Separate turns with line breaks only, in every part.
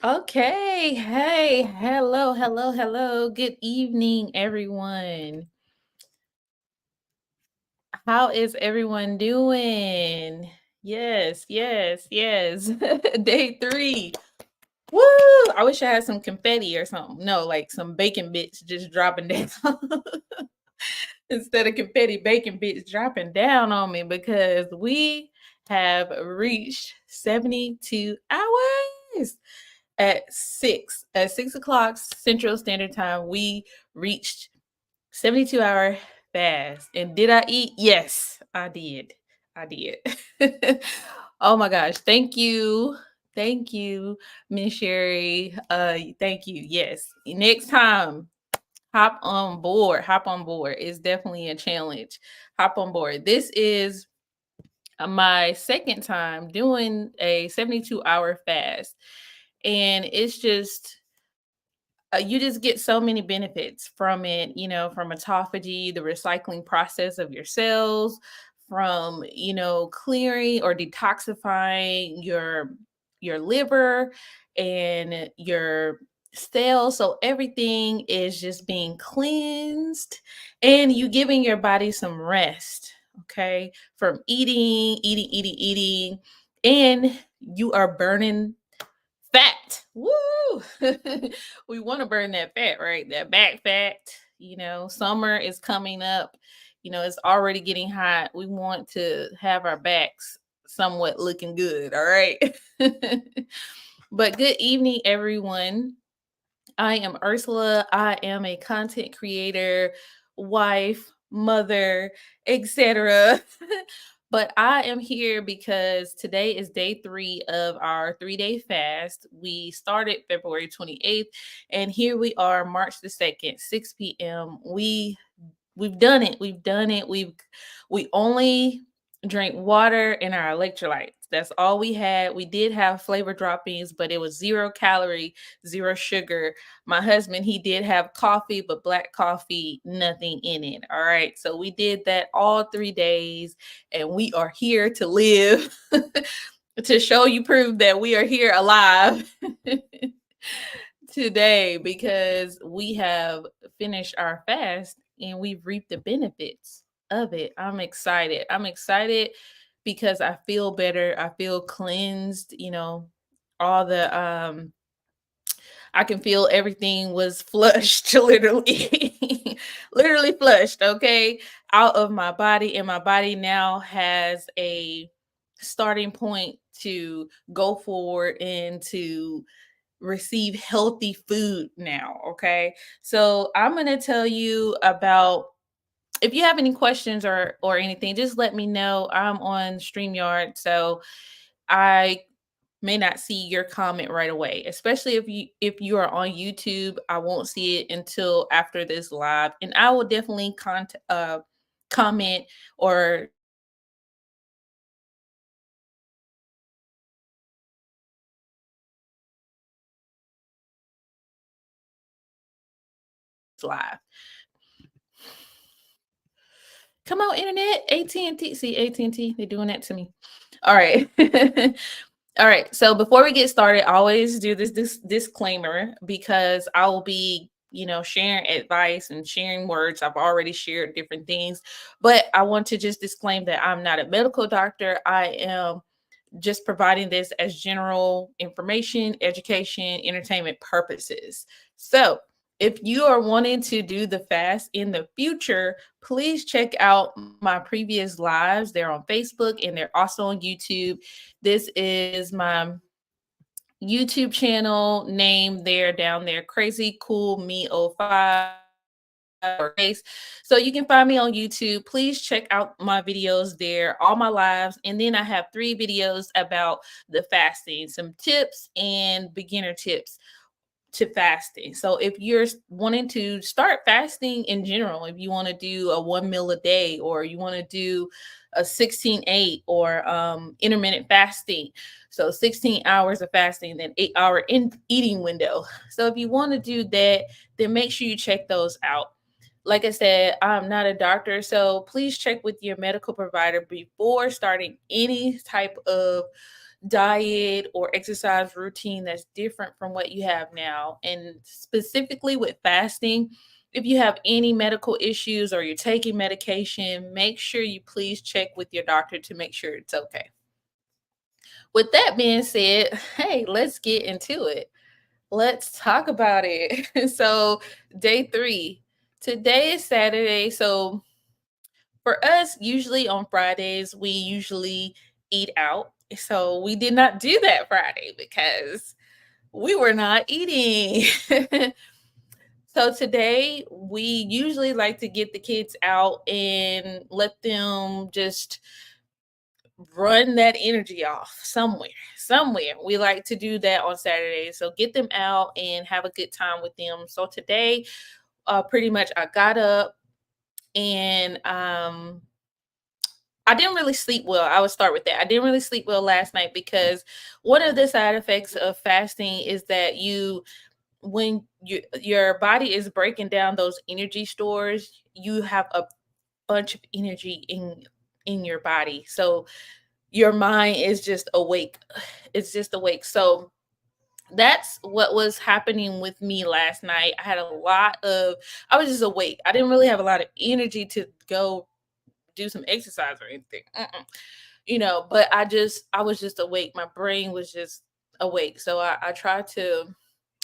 Okay. Hey, hello, hello, hello. Good evening, everyone. How is everyone doing? Yes, yes, yes. Day three. Woo! I wish I had some confetti or something. No, like some bacon bits just dropping down. Instead of confetti, bacon bits dropping down on me because we have reached 72 hours. At 6 o'clock Central Standard Time, we reached 72-hour fast. And did I eat? Yes, I did. I did. Oh my gosh. Thank you. Thank you, Miss Sherry. Thank you. Yes. Next time, hop on board. Hop on board. It's definitely a challenge. Hop on board. This is my second time doing a 72-hour fast. And it's just you just get so many benefits from it, from autophagy, the recycling process of your cells, from, clearing or detoxifying your liver and your cells. So everything is just being cleansed and you giving your body some rest, okay? From eating, and you are burning fat. Woo! We want to burn that fat, right? That back fat. Summer is coming up. It's already getting hot. We want to have our backs somewhat looking good. All right. But good evening, everyone. I am Ursula. I am a content creator, wife, mother, etc. But I am here because today is day 3 of our 3-day fast. We started February 28th, and here we are, March the 2nd, 6 p.m. We've done it. We've done it. We only drank water and our electrolytes. That's all we had. We did have flavor droppings, but it was 0 calorie, 0 sugar. My husband, he did have coffee, but black coffee, nothing in it. All right. So we did that all 3 days, and we are here to live to show you proof that we are here alive today because we have finished our fast and we've reaped the benefits of it. I'm excited. I'm excited because I feel better. I feel cleansed, all the I can feel everything was flushed literally literally flushed, okay, out of my body, and my body now has a starting point to go forward and to receive healthy food now. Okay. So I'm going to tell you about, if you have any questions or anything, just let me know. I'm on StreamYard, so I may not see your comment right away, especially if you are on YouTube. I won't see it until after this live, and I will definitely comment or live. Come on, internet, AT&T. See, AT&T, they're doing that to me. All right. All right. So before we get started, I always do this disclaimer because I will be, sharing advice and sharing words. I've already shared different things, but I want to just disclaim that I'm not a medical doctor. I am just providing this as general information, education, entertainment purposes. So, if you are wanting to do the fast in the future, please check out my previous lives. They're on Facebook and they're also on YouTube. This is my YouTube channel name there down there, Crazy Cool Me 05 or case. So you can find me on YouTube. Please check out my videos there, all my lives. And then I have 3 videos about the fasting, some tips and beginner tips to fasting. So if you're wanting to start fasting in general, if you want to do a 1 meal a day, or you want to do a 16-8 or intermittent fasting, so 16 hours of fasting, then 8-hour eating window. So if you want to do that, then make sure you check those out. Like I said, I'm not a doctor, so please check with your medical provider before starting any type of diet or exercise routine that's different from what you have now. And specifically with fasting, if you have any medical issues or you're taking medication, make sure you please check with your doctor to make sure it's okay. With that being said, hey, let's get into it. Let's talk about it. So, day 3. Today is Saturday. So, for us, usually on Fridays, we usually eat out. So, we did not do that Friday because we were not eating. So, today, we usually like to get the kids out and let them just run that energy off somewhere. Somewhere. We like to do that on Saturdays. So, get them out and have a good time with them. So, today, pretty much I got up and I didn't really sleep well. I would start with that. I didn't really sleep well last night because one of the side effects of fasting is that when your body is breaking down those energy stores, you have a bunch of energy in your body. So your mind is just awake. It's just awake. So that's what was happening with me last night. I was just awake. I didn't really have a lot of energy to go do some exercise or anything. But I was just awake. My brain was just awake. So I tried to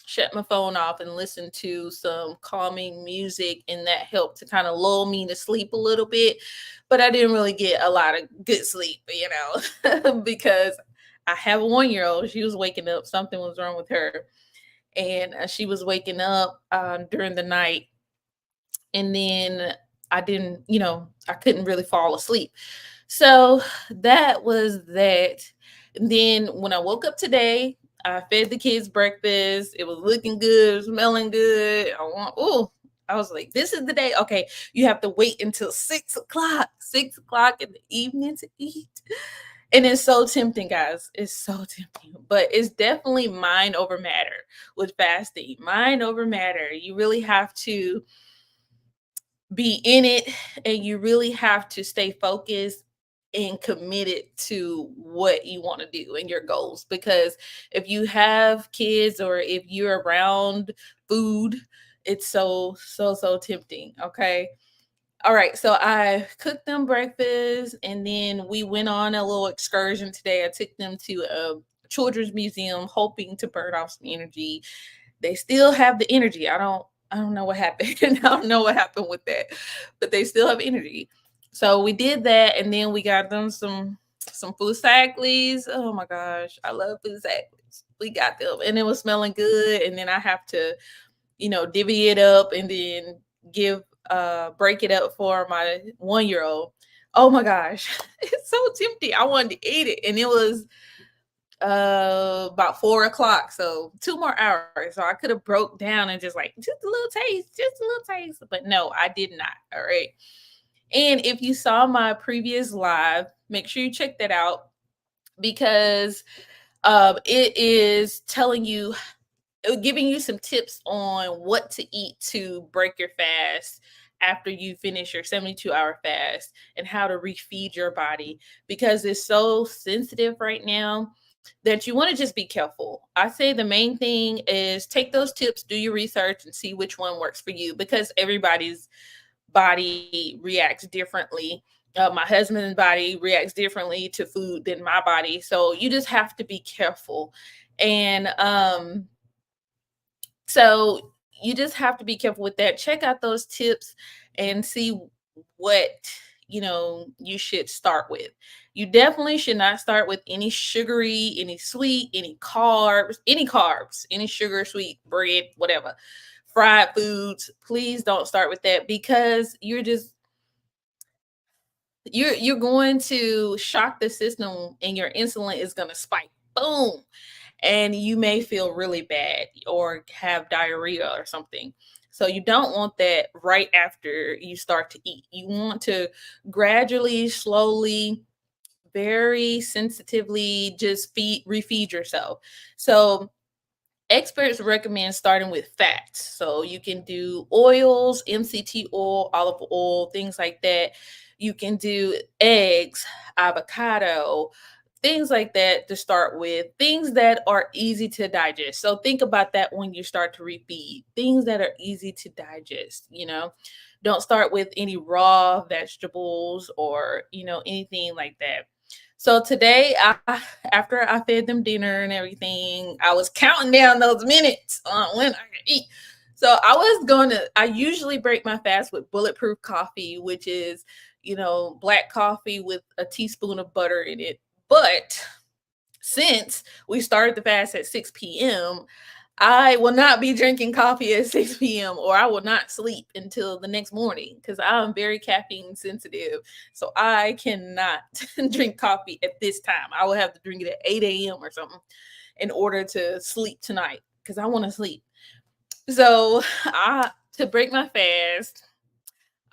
shut my phone off and listen to some calming music, and that helped to kind of lull me to sleep a little bit. But I didn't really get a lot of good sleep, because I have a 1 year old. She was waking up. Something was wrong with her, and she was waking up during the night, and then I couldn't really fall asleep. So that was that. And then when I woke up today, I fed the kids breakfast. It was looking good, smelling good. I was like, this is the day. Okay, you have to wait until 6 o'clock, 6 o'clock in the evening to eat. And it's so tempting, guys. It's so tempting, but it's definitely mind over matter with fasting. Mind over matter. You really have to be in it, and you really have to stay focused and committed to what you want to do and your goals, because if you have kids or if you're around food, it's so tempting. Okay. All right, so I cooked them breakfast, and then we went on a little excursion today. I took them to a children's museum, hoping to burn off some energy. They still have the energy. I don't know what happened. I don't know what happened with that, but they still have energy. So we did that, and then we got them some food sacklings. Oh my gosh, I love food sacklings. We got them, and it was smelling good. And then I have to, divvy it up and then give break it up for my 1 year old. Oh my gosh, it's so tempting. I wanted to eat it, and it was about 4 o'clock, so 2 more hours. So I could have broke down and just like just a little taste, just a little taste, but no, I did not. All right. And if you saw my previous live, make sure you check that out, because it is telling you giving you some tips on what to eat to break your fast after you finish your 72-hour fast, and how to refeed your body, because it's so sensitive right now that you want to just be careful. I say the main thing is take those tips, do your research, and see which one works for you, because everybody's body reacts differently. My husband's body reacts differently to food than my body. So you just have to be careful. And so you just have to be careful with that. Check out those tips and see what you should start with. You definitely should not start with any sugary, any sweet, any carbs, any sugar, sweet, bread, whatever. Fried foods. Please don't start with that, because you're going to shock the system, and your insulin is going to spike. Boom, and you may feel really bad or have diarrhea or something. So you don't want that right after you start to eat. You want to gradually, slowly, very sensitively just refeed yourself. So experts recommend starting with fats. So you can do oils, MCT oil, olive oil, things like that. You can do eggs, avocado, things like that to start with, things that are easy to digest. So think about that when you start to refeed, things that are easy to digest. Don't start with any raw vegetables or, anything like that. So today, after I fed them dinner and everything, I was counting down those minutes on when I could eat. So I usually break my fast with bulletproof coffee, which is, black coffee with a teaspoon of butter in it. But since we started the fast at 6 p.m., I will not be drinking coffee at 6 p.m., or I will not sleep until the next morning, because I'm very caffeine sensitive. So I cannot drink coffee at this time. I will have to drink it at 8 a.m. or something in order to sleep tonight, because I want to sleep. So to break my fast,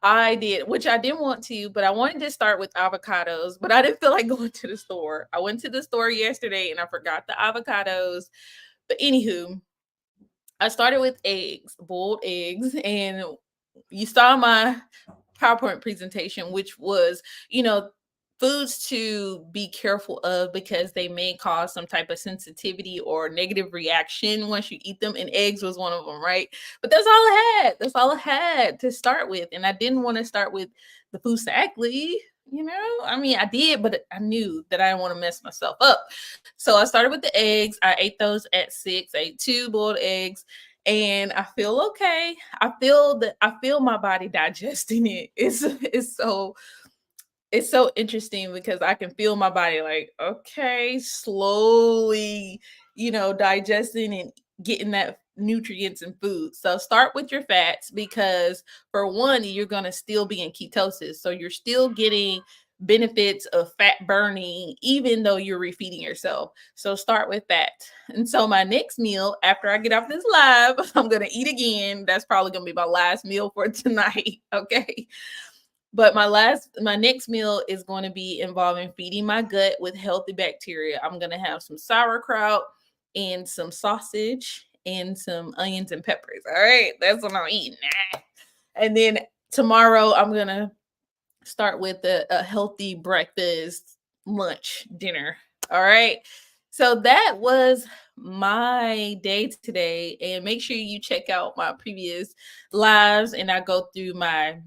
I did, which I didn't want to, but I wanted to start with avocados, but I didn't feel like going to the store. I went to the store yesterday and I forgot the avocados. But anywho, I started with eggs, boiled eggs, and you saw my PowerPoint presentation, which was, foods to be careful of, because they may cause some type of sensitivity or negative reaction once you eat them. And eggs was one of them, right? But that's all I had. That's all I had to start with. And I didn't want to start with the food sadly. I mean, I did, but I knew that I didn't want to mess myself up. So I started with the eggs. I ate those at 6. I ate 2 boiled eggs, and I feel okay. I feel my body digesting it. It's so interesting, because I can feel my body like, okay, slowly, digesting and getting that nutrients and food. So start with your fats, because for one, you're going to still be in ketosis. So you're still getting benefits of fat burning, even though you're refeeding yourself. So start with that. And so my next meal after I get off this live, I'm going to eat again. That's probably going to be my last meal for tonight. Okay. But my next meal is going to be involving feeding my gut with healthy bacteria. I'm going to have some sauerkraut and some sausage and some onions and peppers. All right, that's what I'm eating. And then tomorrow I'm going to start with a healthy breakfast, lunch, dinner. All right. So that was my day today. And make sure you check out my previous lives, and I go through my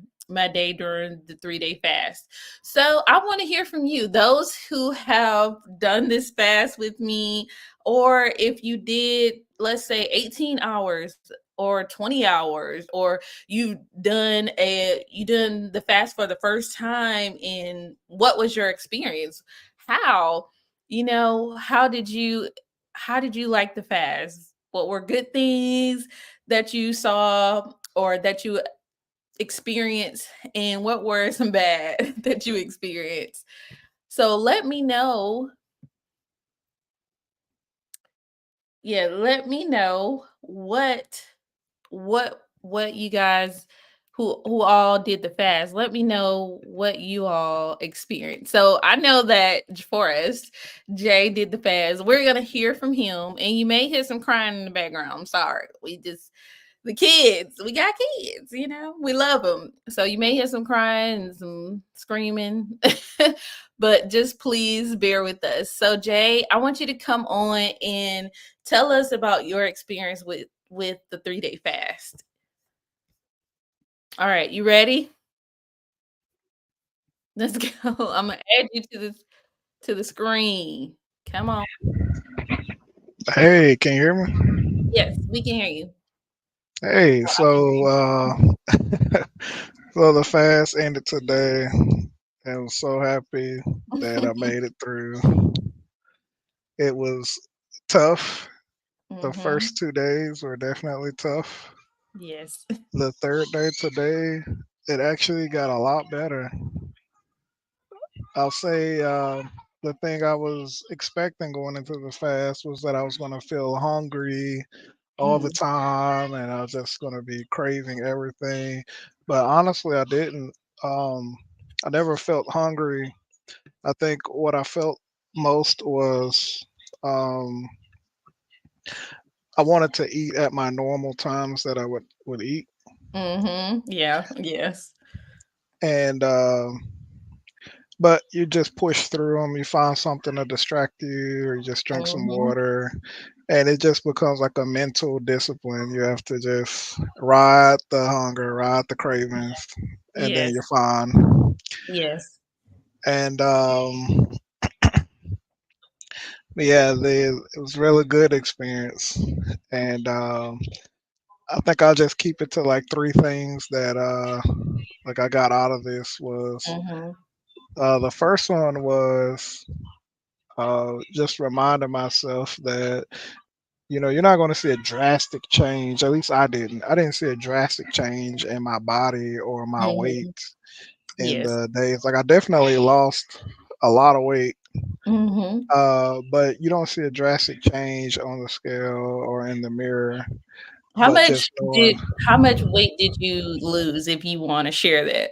day during the 3-day fast. So I want to hear from you, those who have done this fast with me, or if you did, let's say 18 hours or 20 hours, or you done the fast for the first time, and what was your experience? How, how did you like the fast? What were good things that you saw or that you experienced, and what were some bad that you experienced? So let me know. Yeah, let me know what you guys who all did the fast. Let me know what you all experienced. So I know that Forrest Jay did the fast. We're gonna hear from him, and you may hear some crying in the background. I'm sorry. We just the kids. We got kids. We love them. So you may hear some crying and some screaming, but just please bear with us. So Jay, I want you to come on and tell us about your experience with the 3-day fast. All right, you ready? Let's go. I'm gonna add you to the screen. Come on.
Hey, can you hear me?
Yes, we can hear you.
Hey,
Well, I can hear you.
so the fast ended today. I was so happy that I made it through. It was tough. The
Mhm.
first 2 days were definitely tough.
Yes.
The third day today, it actually got a lot better. I'll say the thing I was expecting going into the fast was that I was going to feel hungry all the
Mm.
time and I was just going to be craving everything. But honestly, I didn't. Um, I never felt hungry. I think what I felt most was um, I wanted to eat at my normal times that I would eat.
Mhm. Yeah. Yes.
And but you just push through them. You find something to distract you, or you just drink some
Mhm.
water, and it just becomes like a mental discipline. You have to just ride the hunger, ride the cravings, and then you're
Yes.
fine.
Yes.
And yeah, it was really good experience. And I think I'll just keep it to like three things that like I got out of this was
Mhm.
the first one was just reminding myself that you're not going to see a drastic change. At least I didn't. I didn't see a drastic change in my body or my weight
Mhm.
in
Yes.
the days. Like I definitely lost a lot of weight,
Mhm.
but you don't see a drastic change on the scale or in the mirror.
How
But
much
just knowing.
did how much weight did you lose if you want to share that?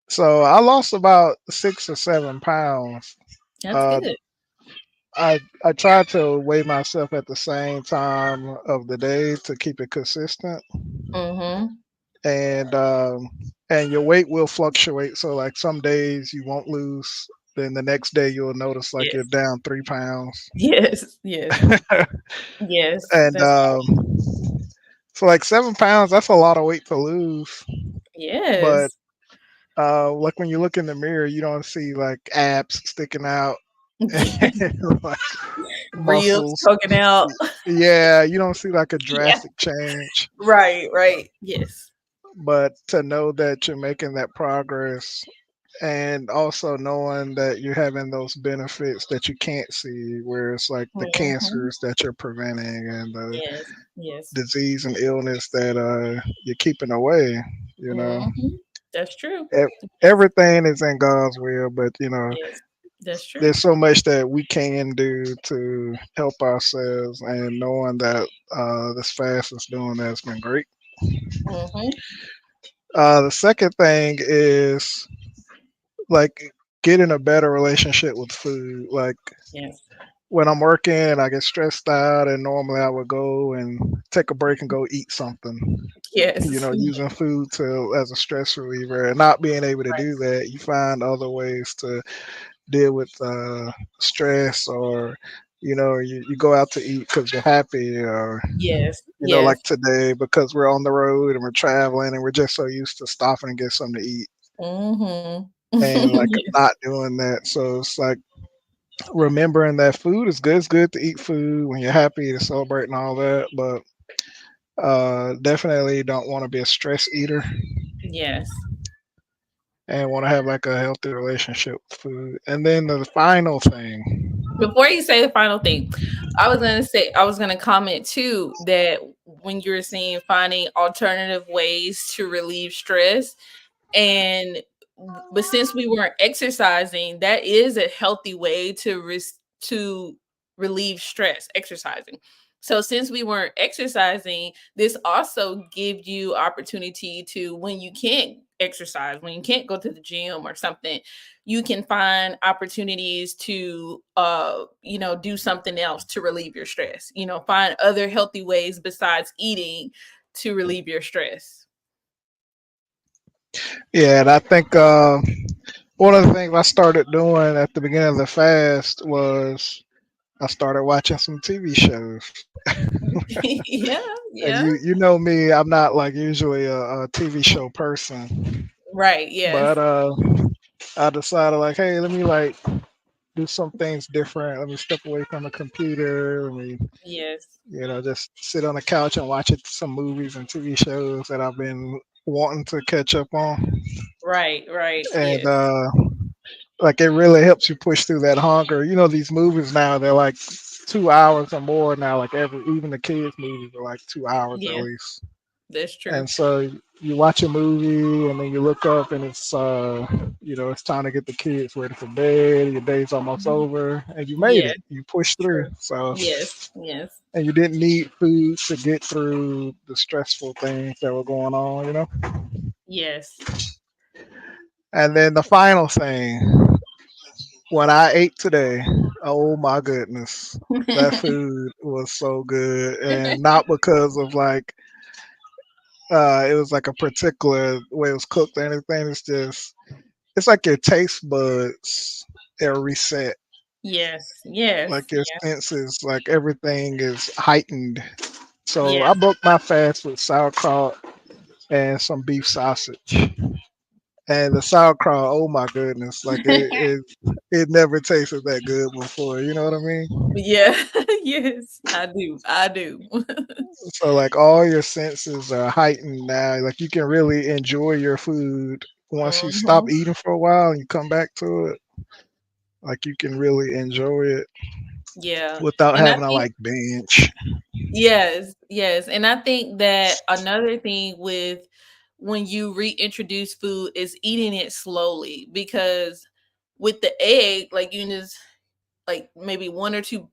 So I lost about 6 or 7 pounds.
That's
Uh,
good.
I tried to weigh myself at the same time of the day to keep it consistent.
Mhm.
and and your weight will fluctuate. So like some days you won't lose, then the next day you'll notice like you're
Yes.
down 3 pounds.
Yes. Yes. Yes.
And
That's
so like 7 pounds, that's a lot of weight to lose. But
yes.
like when you look in the mirror, you don't see like abs sticking out and like
Ribs
muscles.
poking out.
Yeah, you don't see like a
Yeah.
drastic change.
Right, right. Yes.
But to know that you're making that progress and also knowing that you're having those benefits that you can't see, where it's like the
Mhm.
cancers that you're preventing and the
Yes. Yes.
disease and illness that you're keeping away. You know,
Mhm. That's true.
everything is in God's will, but
Yes. That's true.
there's so much that we can do to help ourselves, and knowing that this fast is doing that's been great.
Mhm.
The second thing is like getting a better relationship with food. Like
Yes.
when I'm working, I get stressed out, and normally I would go and take a break and go eat something.
Yes.
Using food to as a stress reliever, and not being able to do
Right.
that, you find other ways to deal with stress, or you go out to eat because you're happy, or
Yes.
like
Yes.
today because we're on the road and we're traveling and we're just so used to stopping and get something to eat
Mhm.
and like
Yes.
not doing that. So it's like remembering that food is good. It's good to eat food when you're happy to celebrate and all that, but definitely don't want to be a stress eater
Yes.
and want to have like a healthy relationship with food. And then the final thing.
Before you say the final thing, I was gonna comment too that when you're saying finding alternative ways to relieve stress, and but since we weren't exercising, that is a healthy way to relieve stress, exercising. So since we weren't exercising, this also gives you opportunity to, when you can't exercise, when you can't go to the gym or something, you can find opportunities to do something else to relieve your stress. Find other healthy ways besides eating to relieve your stress.
Yeah, and I think one of the things I started doing at the beginning of the fast was I started watching some TV shows.
Yeah,
And
yeah.
you know me, I'm not like usually a TV show person,
Right, yes.
but I decided like, hey, let me like do some things different. Let me step away from the computer. Let me,
Yes.
just sit on the couch and watch some movies and TV shows that I've been wanting to catch up on.
Right, right.
And
Yes.
like it really helps you push through that hunger. You know, these movies now they're like 2 hours or more now. Like even the kids' movies are like 2 hours at
Yeah,
least.
that's true.
And so you watch a movie and then you look up and it's it's time to get the kids ready for bed. Your day's almost
Mhm.
over and you made
Yeah,
it. You pushed through.
true.
So
Yes, yes,
and you didn't need food to get through the stressful things that were going on.
yes.
And then the final thing, when I ate today, oh my goodness, that food was so good, and not because of like it was like a particular way it was cooked or anything. It's like your taste buds are reset.
Yes, yes,
Like your senses, like everything is heightened. So I
yes.
broke my fast with sauerkraut and some beef sausage. And the sauerkraut, oh my goodness, like it never tasted that good before. You know what I mean?
Yeah, yes, I do. I do.
So like all your senses are heightened now. Like you can really enjoy your food once you stop
Mhm.
eating for a while and you come back to it. Like you can really enjoy it
Yeah.
without
And I
having to
think
like binge.
yes, yes. And I think that another thing with when you reintroduce food is eating it slowly, because with the egg, like you just like maybe one or two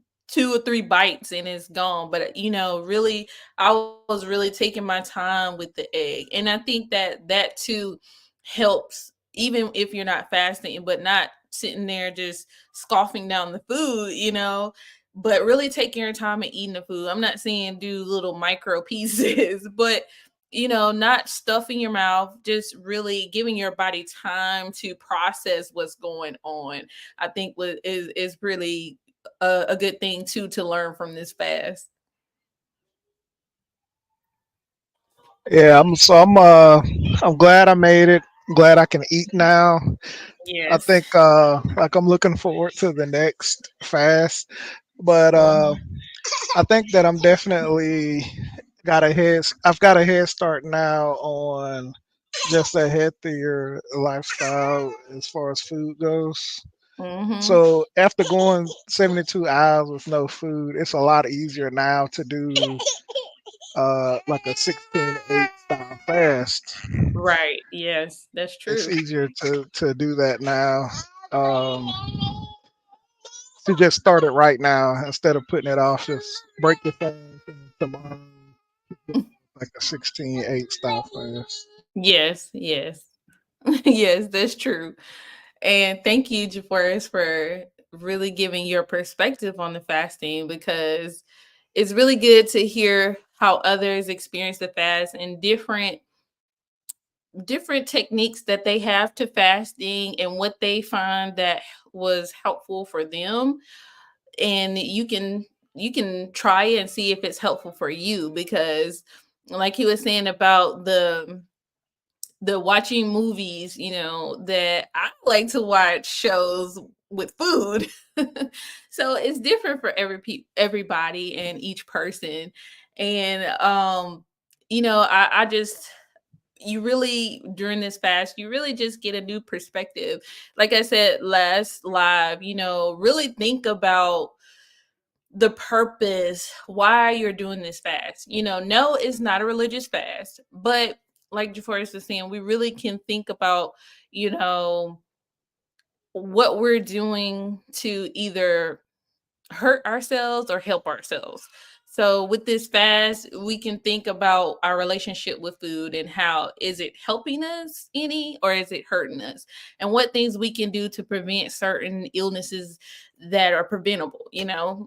or three bites and it's gone. But really, I was really taking my time with the egg, and I think that that too helps, even if you're not fasting, but not sitting there just scoffing down the food, but really taking your time and eating the food. I'm not saying do little micro pieces, but not stuffing your mouth, just really giving your body time to process what's going on. I think what is really a good thing too to learn from this fast.
Yeah, I'm glad I made it. Glad I can eat now. I
Yes.
think like I'm looking forward to the next fast. But
Mhm.
I think that I've got a head start now on just a healthier lifestyle as far as food goes.
Mhm.
So after going 72 hours with no food, it's a lot easier now to do like a 16-8 style fast.
Right. Yes, that's
It's
true.
easier to do that now. Um, to just start it right now instead of putting it off. Just break the fast and tomorrow like a 16-8 style fast.
Yes, yes. Yes, that's true. And thank you, Jaforis, for really giving your perspective on the fasting, because it's really good to hear how others experience the fast and different techniques that they have to fasting and what they find that was helpful for them. And you can try it and see if it's helpful for you, because like he was saying about the watching movies, that I like to watch shows with food. So it's different for everybody and each person. And I just you really, during this fast, you really just get a new perspective. Like I said last live, really think about the purpose why you're doing this fast. No, it's not a religious fast, but like Jaforest was saying, we really can think about, you know, what we're doing to either hurt ourselves or help ourselves. So with this fast, we can think about our relationship with food and how is it helping us any or is it hurting us? And what things we can do to prevent certain illnesses that are preventable,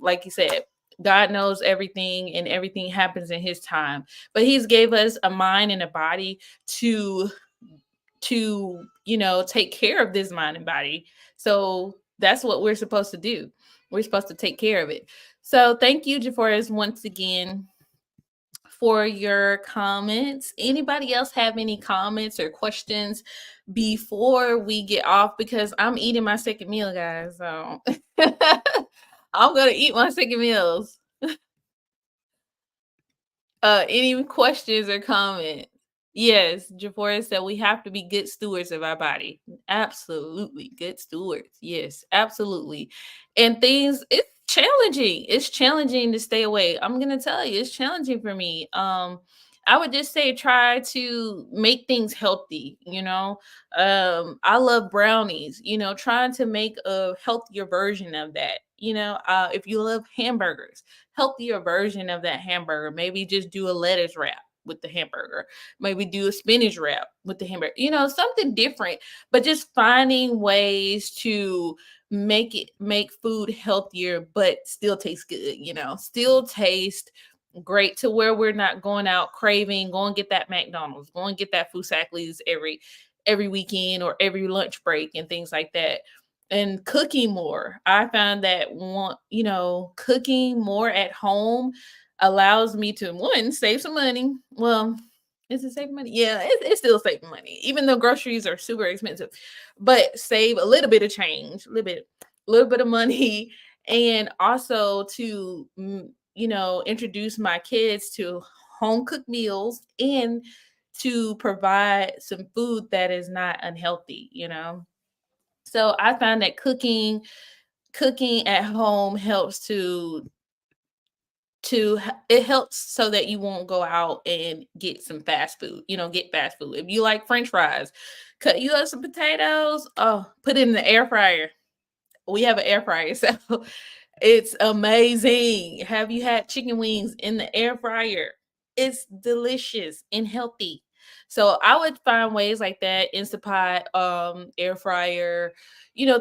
like you said. God knows everything and everything happens in his time. But he's gave us a mind and a body to take care of this mind and body. So that's what we're supposed to do. We're supposed to take care of it. So thank you, Jaforez, once again for your comments. Anybody else have any comments or questions before we get off? Because I'm eating my second meal, guys. So I'm gonna eat my second meals. Any questions or comments? Yes, Jaforez said we have to be good stewards of our body. Absolutely, good stewards. Yes, absolutely. And things it's challenging. It's challenging to stay away. I'm gonna tell you, it's challenging for me. I would just say try to make things healthy, I love brownies, trying to make a healthier version of that. If you love hamburgers, healthier version of that hamburger. Maybe just do a lettuce wrap with the hamburger. Maybe do a spinach wrap with the hamburger. Something different, but just finding ways to make food healthier but still taste good, still taste great to where we're not going out craving, go and get that McDonald's, go and get that Foosackly's every weekend or every lunch break and things like that. And cooking more. I found that cooking more at home allows me to one save some money. Well, is it saving money? Yeah, it's still saving money, even though groceries are super expensive. But save a little bit of change, little bit of money, and also to introduce my kids to home cooked meals and to provide some food that is not unhealthy. So I found that cooking at home helps it helps so that you won't go out and get some fast food, get fast food. If you like french fries, cut you up some potatoes, put it in the air fryer. We have an air fryer, so it's amazing. Have you had chicken wings in the air fryer? It's delicious and healthy. So I would find ways like that, Instapot, air fryer,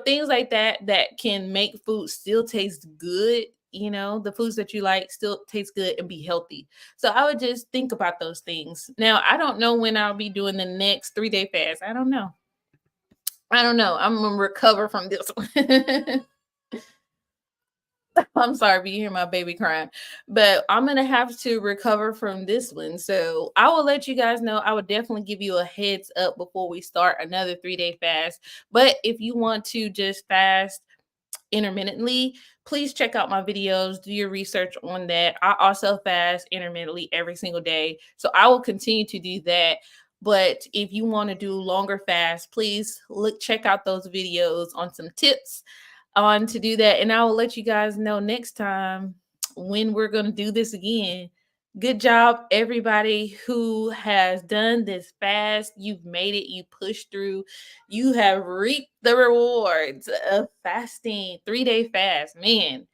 things like that can make food still taste good. The foods that you like still taste good and be healthy. So I would just think about those things. Now, I don't know when I'll be doing the next 3-day fast. I don't know. I'm gonna recover from this one. I'm sorry if you hear my baby crying, but I'm gonna have to recover from this one. So I will let you guys know. I would definitely give you a heads up before we start another 3-day fast. But if you want to just fast intermittently, please check out my videos, do your research on that. I also fast intermittently every single day. So I will continue to do that. But if you want to do longer fast, please check out those videos on some tips on to do that. And I will let you guys know next time when we're going to do this again. Good job, everybody who has done this fast. You've made it. You pushed through. You have reaped the rewards of fasting. 3-day fast. Man,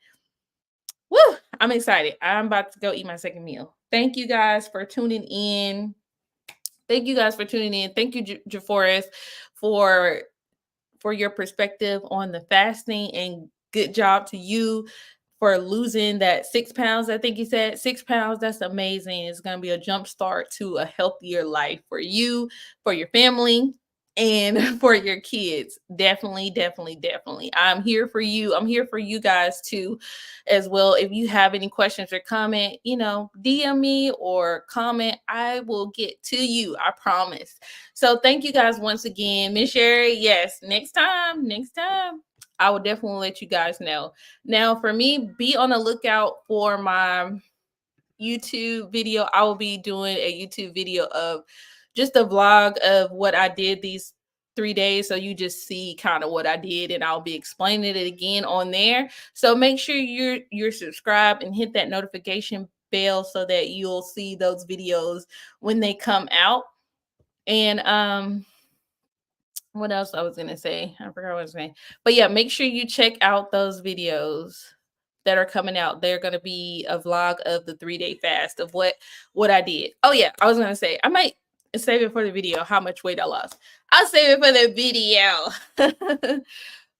woo, I'm excited. I'm about to go eat my second meal. Thank you guys for tuning in. Thank you guys for tuning in. Thank you, Jaforez, for your perspective on the fasting, and good job to you for losing that 6 pounds. I think you said 6 pounds. That's amazing. It's going to be a jump start to a healthier life for you, for your family, and for your kids. Definitely, definitely, definitely. I'm here for you. I'm here for you guys too, as well. If you have any questions or comment, DM me or comment. I will get to you. I promise. So thank you guys once again. Miss Sherry, yes, next time, I will definitely let you guys know. Now, for me, be on the lookout for my YouTube video. I will be doing a YouTube video of just a vlog of what I did these 3 days. So you just see kind of what I did, and I'll be explaining it again on there. So make sure you're subscribed and hit that notification bell so that you'll see those videos when they come out. And what else I was gonna say? I forgot what I was saying. But yeah, make sure you check out those videos. that are coming out. They're going to be a vlog of the 3-day fast of what I did. Oh yeah, I was going to say I might save it for the video how much weight I lost. I'll save it for the video.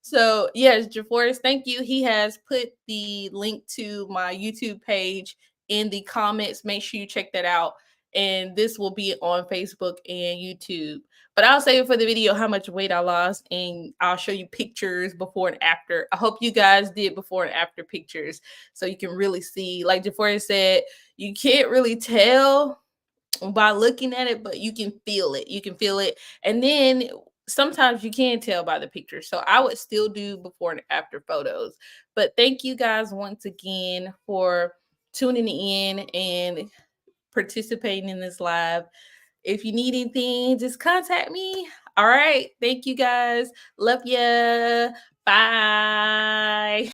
So yes, JaForest, thank you. He has put the link to my YouTube page in the comments. Make sure you check that out. And this will be on Facebook and YouTube. But I'll save it for the video how much weight I lost, and I'll show you pictures before and after. I hope you guys did before and after pictures so you can really see. Like JaForest said, you can't really tell by looking at it, but you can feel it. You can feel it. And then sometimes you can tell by the picture. So I would still do before and after photos. But thank you guys once again for tuning in and participating in this live. If you need anything, just contact me. All right. Thank you guys. Love ya. Bye.